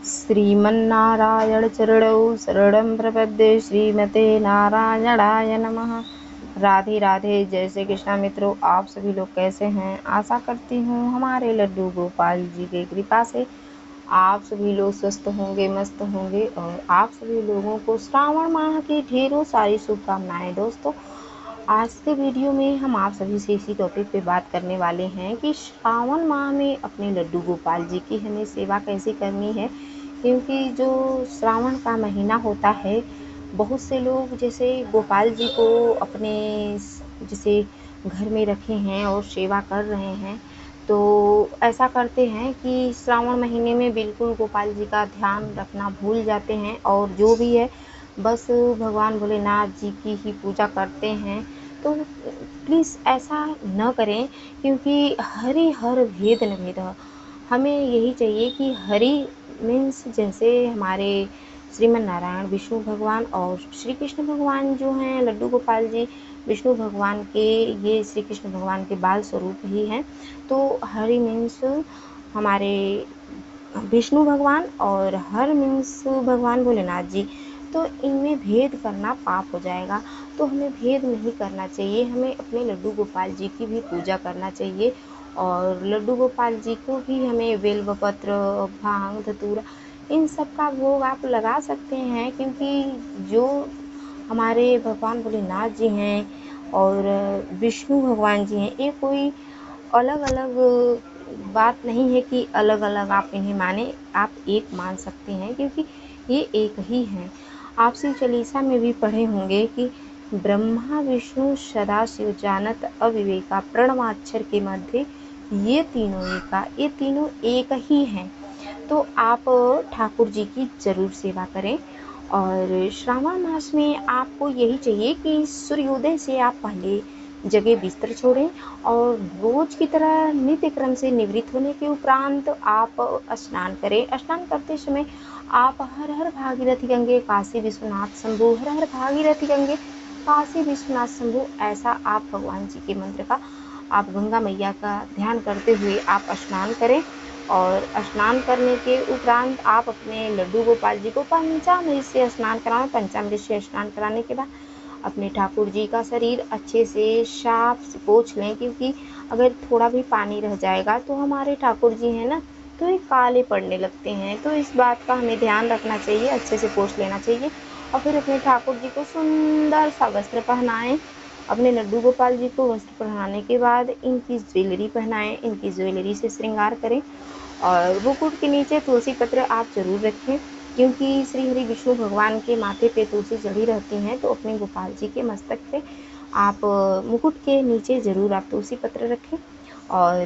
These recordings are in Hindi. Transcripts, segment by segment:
श्रीमन्नारायण चरणौ शरणं प्रपद्ये श्रीमते नारायणाय नमः। राधे राधे। जय श्री कृष्णा। मित्रों, आप सभी लोग कैसे हैं? आशा करती हूँ हमारे लड्डू गोपाल जी की कृपा से आप सभी लोग स्वस्थ होंगे, मस्त होंगे और आप सभी लोगों को श्रावण माह की ढेरों सारी शुभकामनाएं। दोस्तों, आज के वीडियो में हम आप सभी से इसी टॉपिक पे बात करने वाले हैं कि श्रावण माह में अपने लड्डू गोपाल जी की हमें सेवा कैसे करनी है। क्योंकि जो श्रावण का महीना होता है, बहुत से लोग जैसे गोपाल जी को अपने जैसे घर में रखे हैं और सेवा कर रहे हैं, तो ऐसा करते हैं कि श्रावण महीने में बिल्कुल गोपाल जी का ध्यान रखना भूल जाते हैं और जो भी है बस भगवान भोलेनाथ जी की ही पूजा करते हैं। तो प्लीज़ ऐसा न करें, क्योंकि हरि हर भेद न भेद। हमें यही चाहिए कि हरि मीन्स जैसे हमारे श्रीमन नारायण विष्णु भगवान और श्री कृष्ण भगवान जो हैं लड्डू गोपाल जी, विष्णु भगवान के ये श्री कृष्ण भगवान के बाल स्वरूप ही हैं। तो हरि मीन्स हमारे विष्णु भगवान और हर मीन्स भगवान भोलेनाथ जी। तो इनमें भेद करना पाप हो जाएगा, तो हमें भेद नहीं करना चाहिए। हमें अपने लड्डू गोपाल जी की भी पूजा करना चाहिए और लड्डू गोपाल जी को भी हमें बेलपत्र, भांग, धतूरा इन सब का भोग आप लगा सकते हैं। क्योंकि जो हमारे भगवान भोलेनाथ जी हैं और विष्णु भगवान जी हैं, ये कोई अलग अलग बात नहीं है कि अलग अलग आप इन्हें माने, आप एक मान सकते हैं क्योंकि ये एक ही हैं। आप शिव चालीसा में भी पढ़े होंगे कि ब्रह्मा विष्णु सदा शिव जानत अविवेका प्रणवाक्षर के मध्य ये तीनों एक ही हैं। तो आप ठाकुर जी की ज़रूर सेवा करें। और श्रावण मास में आपको यही चाहिए कि सूर्योदय से आप पहले जगह बिस्तर छोड़ें और रोज की तरह नित्य क्रम से निवृत्त होने के उपरांत आप स्नान करें। स्नान करते समय आप हर हर भागीरथी गंगे काशी विश्वनाथ शंभु, हर हर भागीरथी गंगे काशी विश्वनाथ शंभु, ऐसा आप भगवान जी के मंत्र का आप गंगा मैया का ध्यान करते हुए आप स्नान करें। और स्नान करने के उपरांत आप अपने लड्डू गोपाल जी को पंचामृत से स्नान कराएं। पंचामृत से स्नान कराने के बाद अपने ठाकुर जी का शरीर अच्छे से साफ से पोंछ लें, क्योंकि अगर थोड़ा भी पानी रह जाएगा तो हमारे ठाकुर जी हैं ना, तो ये काले पड़ने लगते हैं। तो इस बात का हमें ध्यान रखना चाहिए, अच्छे से पोंछ लेना चाहिए और फिर अपने ठाकुर जी को सुंदर सा वस्त्र पहनाएं। अपने लड्डू गोपाल जी को वस्त्र पहनाने के बाद इनकी ज्वेलरी पहनाएं, इनकी ज्वेलरी से श्रृंगार करें और मुकुट के नीचे तुलसी पत्र आप जरूर रखें, क्योंकि श्री हरि विष्णु भगवान के माथे पे तुलसी चढ़ी रहती हैं। तो अपने गोपाल जी के मस्तक पे आप मुकुट के नीचे ज़रूर आप तुलसी पत्र रखें। और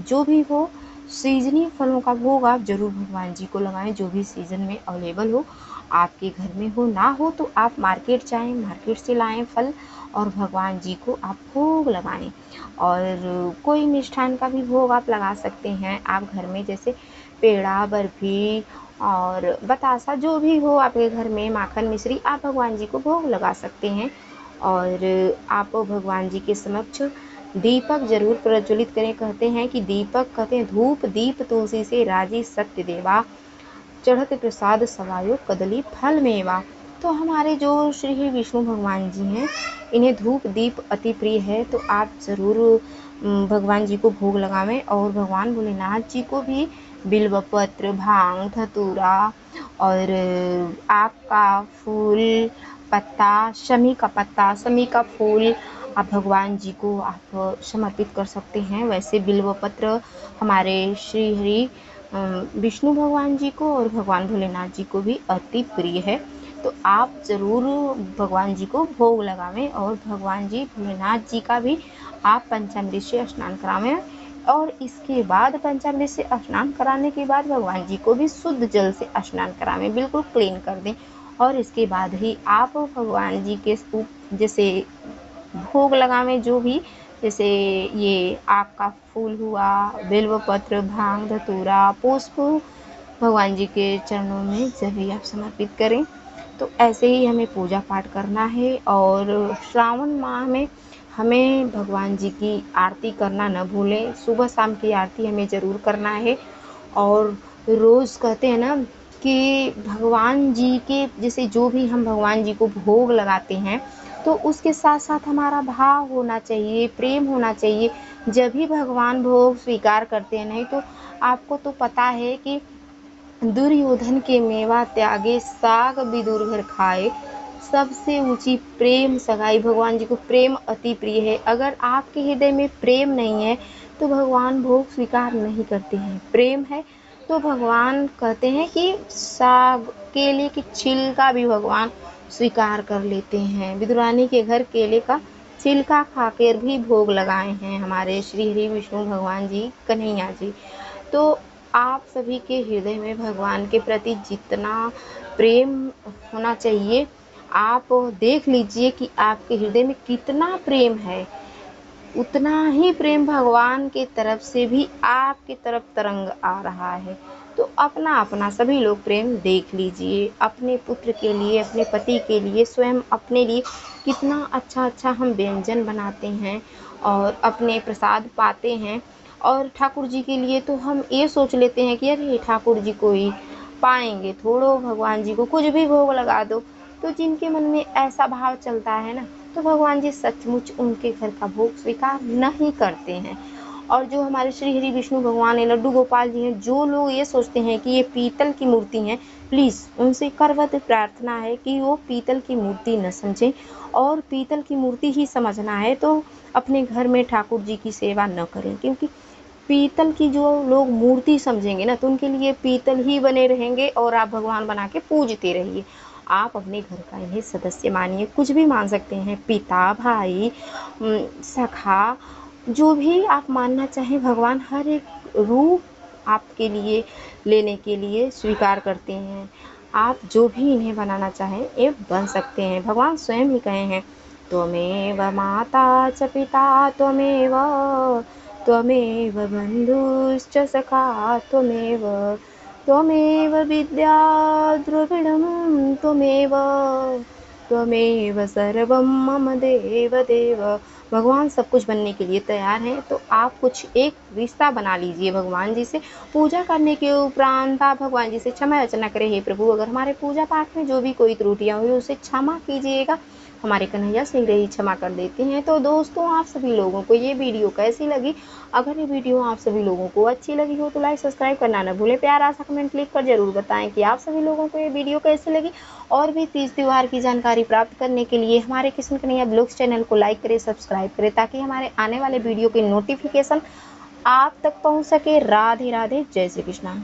जो भी हो सीजनी फलों का भोग आप जरूर भगवान जी को लगाएं, जो भी सीजन में अवेलेबल हो, आपके घर में हो ना हो तो आप मार्केट जाएं, मार्केट से लाएं फल और भगवान जी को आप भोग लगाएं। और कोई मिष्ठान का भी भोग आप लगा सकते हैं आप घर में, जैसे पेड़ा, बर्फी और बतासा, जो भी हो आपके घर में, माखन मिश्री, आप भगवान जी को भोग लगा सकते हैं। और आप भगवान जी के समक्ष दीपक जरूर प्रज्वलित करें। कहते हैं कि दीपक, कहते हैं धूप दीप तुलसी से राजी सत्य देवा, चढ़त प्रसाद सवायो कदली फल मेवा। तो हमारे जो श्री विष्णु भगवान जी हैं, इन्हें धूप दीप अति प्रिय है। तो आप ज़रूर भगवान जी को भोग लगावें और भगवान भोलेनाथ जी को भी बिल्वपत्र, भांग, धतूरा और आक का फूल, पत्ता, शमी का पत्ता, शमी का फूल आप भगवान जी को आप समर्पित कर सकते हैं। वैसे बिल्वपत्र हमारे श्री हरि विष्णु भगवान जी को और भगवान भोलेनाथ जी को भी अति प्रिय है। तो आप ज़रूर भगवान जी को भोग लगावें और भगवान जी भोलेनाथ जी का भी आप पंचामृत से स्नान करावें। और इसके बाद पंचामृत से स्नान कराने के बाद भगवान जी को भी शुद्ध जल से स्नान करावें, बिल्कुल क्लीन कर दें। और इसके बाद ही आप भगवान जी के जैसे भोग लगावें, जो भी जैसे ये आक का फूल हुआ, बेलपत्र, भांग, धतूरा, पुष्प भगवान जी के चरणों में जब भी आप समर्पित करें। तो ऐसे ही हमें पूजा पाठ करना है। और श्रावण माह में हमें भगवान जी की आरती करना न भूलें। सुबह शाम की आरती हमें ज़रूर करना है। और रोज़ कहते हैं ना कि भगवान जी के जैसे जो भी हम भगवान जी को भोग लगाते हैं, तो उसके साथ साथ हमारा भाव होना चाहिए, प्रेम होना चाहिए, जब भी भगवान भोग स्वीकार करते हैं। नहीं तो आपको तो पता है कि दुर्योधन के मेवा त्यागे साग विदुर घर खाए, सबसे ऊंची प्रेम सगाई। भगवान जी को प्रेम अति प्रिय है। अगर आपके हृदय में प्रेम नहीं है तो भगवान भोग स्वीकार नहीं करते हैं। प्रेम है तो भगवान कहते हैं कि साग केले की छिलका भी भगवान स्वीकार कर लेते हैं। विदुरानी के घर केले का छिलका खाकर भी भोग लगाए हैं हमारे श्री हरि विष्णु भगवान जी, कन्हैया जी। तो आप सभी के हृदय में भगवान के प्रति जितना प्रेम होना चाहिए, आप देख लीजिए कि आपके हृदय में कितना प्रेम है। उतना ही प्रेम भगवान की तरफ से भी आपकी तरफ तरंग आ रहा है। तो अपना अपना सभी लोग प्रेम देख लीजिए। अपने पुत्र के लिए, अपने पति के लिए, स्वयं अपने लिए कितना अच्छा अच्छा हम व्यंजन बनाते हैं और अपने प्रसाद पाते हैं। और ठाकुर जी के लिए तो हम ये सोच लेते हैं कि अरे ठाकुर जी को ही पाएंगे, थोड़ो भगवान जी को कुछ भी भोग लगा दो। तो जिनके मन में ऐसा भाव चलता है ना, तो भगवान जी सचमुच उनके घर का भोग स्वीकार नहीं करते हैं। और जो हमारे श्री हरि विष्णु भगवान लड्डू गोपाल जी हैं, जो लोग ये सोचते हैं कि ये पीतल की मूर्ति हैं, प्लीज़ उनसे करवत प्रार्थना है कि वो पीतल की मूर्ति न समझें, और पीतल की मूर्ति ही समझना है तो अपने घर में ठाकुर जी की सेवा न करें। क्योंकि पीतल की जो लोग मूर्ति समझेंगे ना, तो उनके लिए पीतल ही बने रहेंगे और आप भगवान बना के पूजते रहिए। आप अपने घर का इन्हें सदस्य मानिए, कुछ भी मान सकते हैं, पिता, भाई, सखा, जो भी आप मानना चाहें। भगवान हर एक रूप आपके लिए लेने के लिए स्वीकार करते हैं। आप जो भी इन्हें बनाना चाहें ये बन सकते हैं। भगवान स्वयं ही कहे हैं, त्वमेव माता च पिता त्वमेव, त्वमेव बन्धुश्च सखा त्वमेव, त्वमेव विद्या द्रविणं त्वमेव, त्वमेव सर्वं मम देव देव। भगवान सब कुछ बनने के लिए तैयार हैं। तो आप कुछ एक रिश्ता बना लीजिए भगवान जी से। पूजा करने के उपरांत आप भगवान जी से क्षमा याचना करें, हे प्रभु अगर हमारे पूजा पाठ में जो भी कोई त्रुटियां हुई उसे क्षमा कीजिएगा। हमारे कन्हैया शीघ्र ही क्षमा कर देते हैं। तो दोस्तों, आप सभी लोगों को ये वीडियो कैसी लगी? अगर ये वीडियो आप सभी लोगों को अच्छी लगी हो तो लाइक सब्सक्राइब करना न भूलें। प्यारा सा कमेंट लिख कर जरूर बताएं कि आप सभी लोगों को ये वीडियो कैसी लगी। और भी तीज त्योहार की जानकारी प्राप्त करने के लिए हमारे कृष्ण कन्हैया ब्लॉग्स चैनल को लाइक करें, सब्सक्राइब करें, ताकि हमारे आने वाले वीडियो की नोटिफिकेशन आप तक पहुंच सके। राधे राधे, जय श्री कृष्णा।